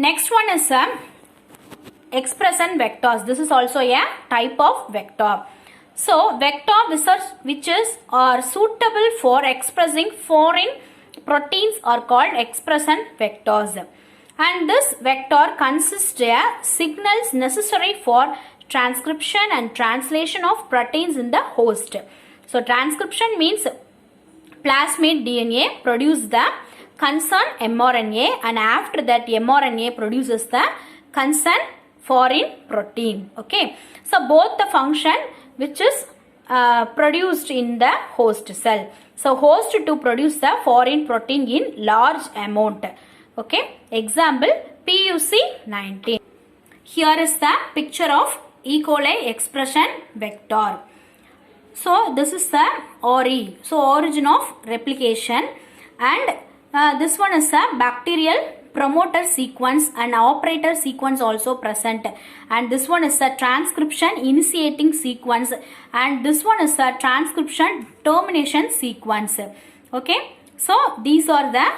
Next one is expression vectors. This is also a type of vector. So vector which are suitable for expressing foreign proteins are called expression vectors. And this vector consists of signals necessary for transcription and translation of proteins in the host. So transcription means plasmid DNA produces the concerned mRNA, and after that mRNA produces the concerned foreign protein. Okay. So both the function which is produced in the host cell. So host to produce the foreign protein in large amount. Okay. Example PUC19. Here is the picture of E. coli expression vector. So this is the ORI. So origin of replication, and this one is a bacterial promoter sequence and operator sequence also present, and this one is a transcription initiating sequence, and this one is a transcription termination sequence. Okay. So these are the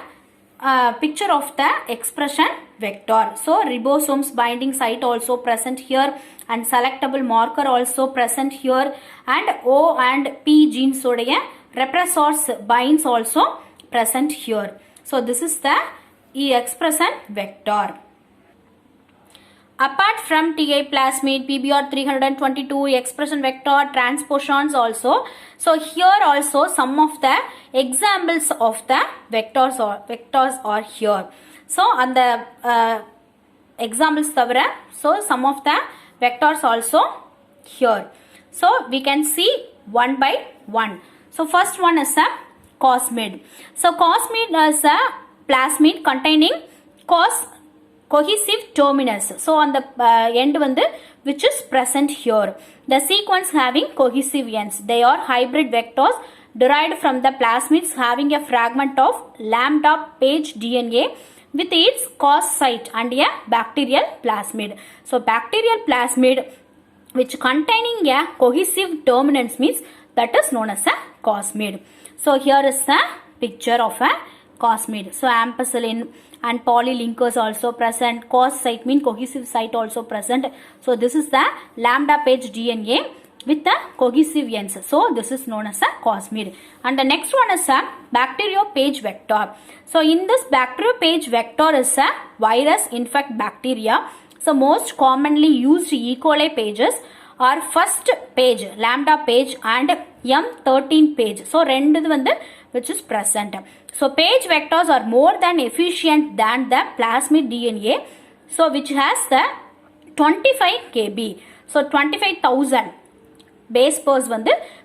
picture of the expression vector. So ribosomes binding site also present here, and selectable marker also present here, and O and P genes repressors binds also present here. So this is the expression vector. Apart from TA plasmid, PBR 322 expression vector, transposons also. So here also some of the examples of the vectors are here. So on the examples thavara, so some of the vectors also here. So we can see one by one. So first one is a cosmid. So cosmid is a plasmid containing cohesive terminus. So on the end which is present here. The sequence having cohesive ends. They are hybrid vectors derived from the plasmids having a fragment of lambda page DNA with its cos site and a bacterial plasmid. So bacterial plasmid which containing a cohesive terminus means that is known as a cosmid. So here is a picture of a cosmid. So ampicillin and polylinkers also present. Cos site mean cohesive site also present. So this is the lambda page DNA with the cohesive ends. So this is known as a cosmid. And the next one is a bacteriophage vector. So in this bacteriophage vector is a virus infect bacteria. So most commonly used E. coli pages are first page, lambda page, and M13 page. So rendu which is present. So page vectors are more than efficient than the plasmid DNA. So which has the 25 kb. So 25,000 base pairs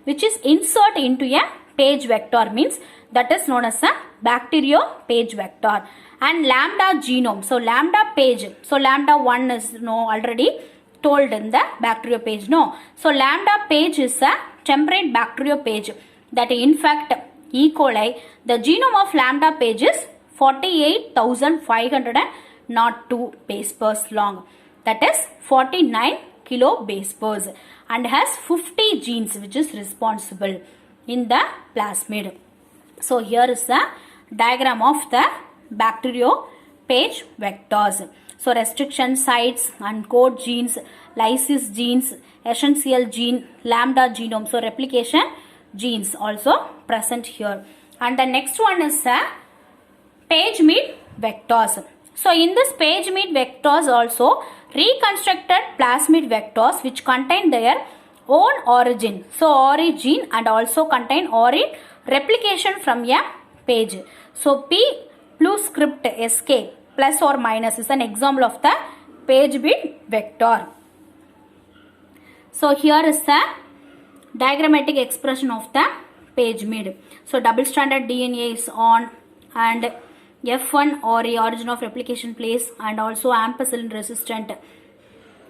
which is insert into a page vector means that is known as a bacteriophage vector. And lambda genome. So lambda page. So lambda 1 is already told in the bacteriophage. So lambda page is a temperate bacteriophage that infect E. coli. The genome of lambda page is 48,502 base pairs long. That is 49 kilo base pairs, and has 50 genes which is responsible in the plasmid. So here is the diagram of the bacteriophage vectors. So restriction sites and code genes, lysis genes, essential gene, lambda genome. So replication genes also present here. And the next one is page mid vectors. So in this page mid vectors also reconstructed plasmid vectors which contain their own origin. So origin and also contain origin replication from a page. So P plus script SK plus or minus is an example of the page mid vector. So here is the diagrammatic expression of the page mid. So double stranded DNA is on, and F1 or a origin of replication place, and also ampicillin resistant,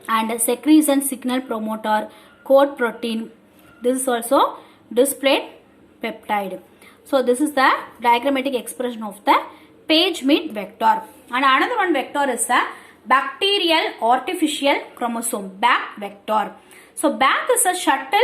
and secretion signal promoter, code protein. This is also displayed peptide. So this is the diagrammatic expression of the page mid vector. And another one vector is the bacterial artificial chromosome, BAC vector. So BAC is a shuttle